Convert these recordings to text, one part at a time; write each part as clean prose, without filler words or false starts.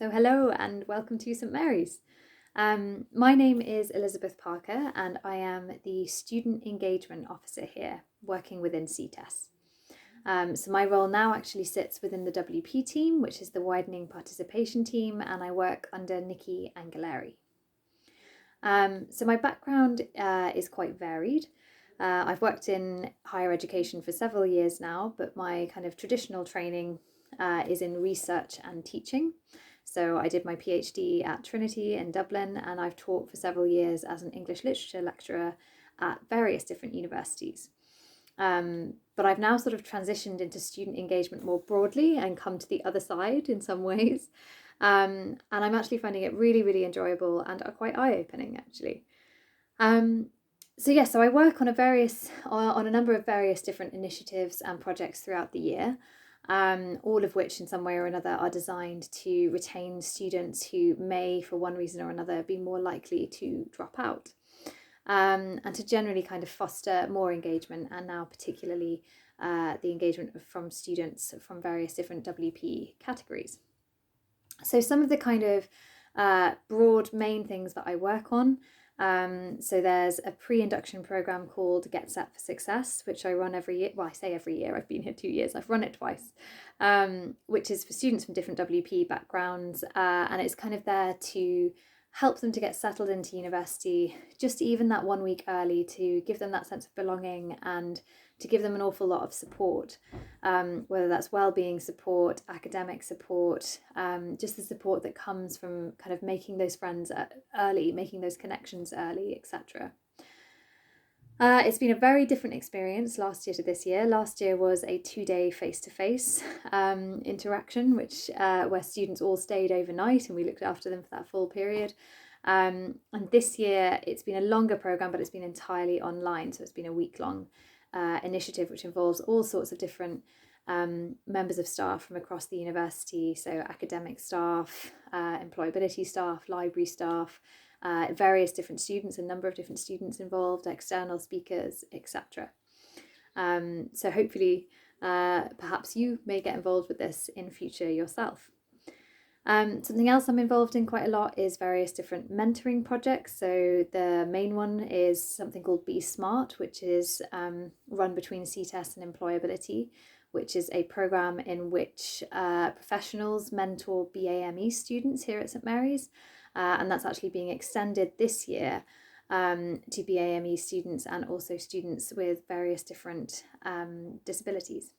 So hello and welcome to St Mary's. My name is Elizabeth Parker and I am the Student Engagement Officer here, working within CTES. So my role now actually sits within the WP team, which is the Widening Participation team, and I work under Nikki Angeleri. So my background is quite varied. I've worked in higher education for several years now, but my kind of traditional training is in research and teaching. So I did my PhD at Trinity in Dublin, and I've taught for several years as an English literature lecturer at various different universities. But I've now sort of transitioned into student engagement more broadly and come to the other side in some ways. And I'm actually finding it really, really enjoyable and quite eye-opening, actually. So I work on a number of various different initiatives and projects throughout the year. All of which in some way or another are designed to retain students who may, for one reason or another, be more likely to drop out, and to generally kind of foster more engagement, and now particularly the engagement from students from various different WP categories. So some of the kind of broad main things that I work on. So there's a pre-induction program called Get Set for Success, which I run every year. Well, I say every year, I've been here 2 years, I've run it twice, which is for students from different WP backgrounds. And it's kind of there to help them to get settled into university, just even that 1 week early, to give them that sense of belonging and to give them an awful lot of support, whether that's well-being support, academic support, just the support that comes from kind of making those friends early, making those connections early, etc. It's been a very different experience last year to this year. Last year was a 2-day face-to-face interaction, where students all stayed overnight and we looked after them for that full period. And this year it's been a longer program, but it's been entirely online. So it's been a week-long initiative, which involves all sorts of different members of staff from across the university. So academic staff, employability staff, library staff, various different students, a number of different students involved, external speakers, etc. So hopefully, perhaps you may get involved with this in future yourself. Something else I'm involved in quite a lot is various different mentoring projects. So the main one is something called Be Smart, which is run between CTES and Employability, which is a program in which professionals mentor BAME students here at St Mary's. And that's actually being extended this year to BAME students and also students with various different disabilities.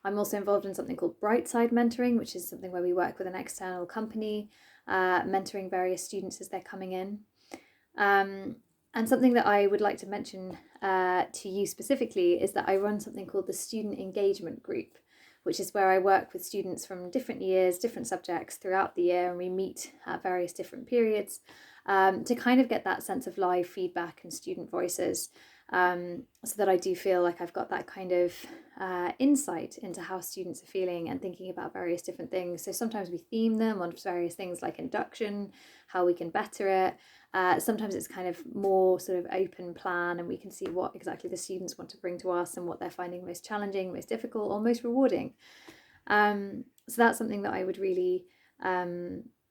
I'm also involved in something called Brightside Mentoring, which is something where we work with an external company, mentoring various students as they're coming in. And something that I would like to mention to you specifically is that I run something called the Student Engagement Group, which is where I work with students from different years, different subjects throughout the year, and we meet at various different periods to kind of get that sense of live feedback and student voices, so that I do feel like I've got that kind of insight into how students are feeling and thinking about various different things. So sometimes we theme them on various things like induction, how we can better it. Sometimes it's kind of more sort of open plan and we can see what exactly the students want to bring to us and what they're finding most challenging, most difficult, or most rewarding. So that's something that I would really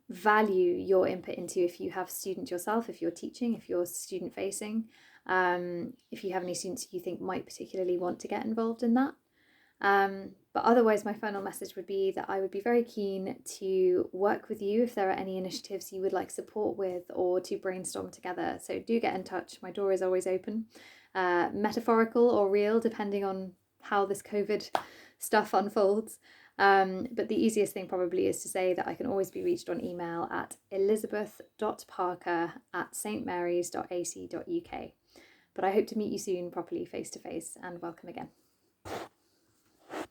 value your input into if you have students yourself, if you're teaching, if you're student facing, if you have any students you think might particularly want to get involved in that. But otherwise, my final message would be that I would be very keen to work with you if there are any initiatives you would like support with or to brainstorm together. So do get in touch. My door is always open, metaphorical or real, depending on how this COVID stuff unfolds. But the easiest thing probably is to say that I can always be reached on email at elizabeth.parker@stmarys.ac.uk. But I hope to meet you soon properly face to face, and welcome again.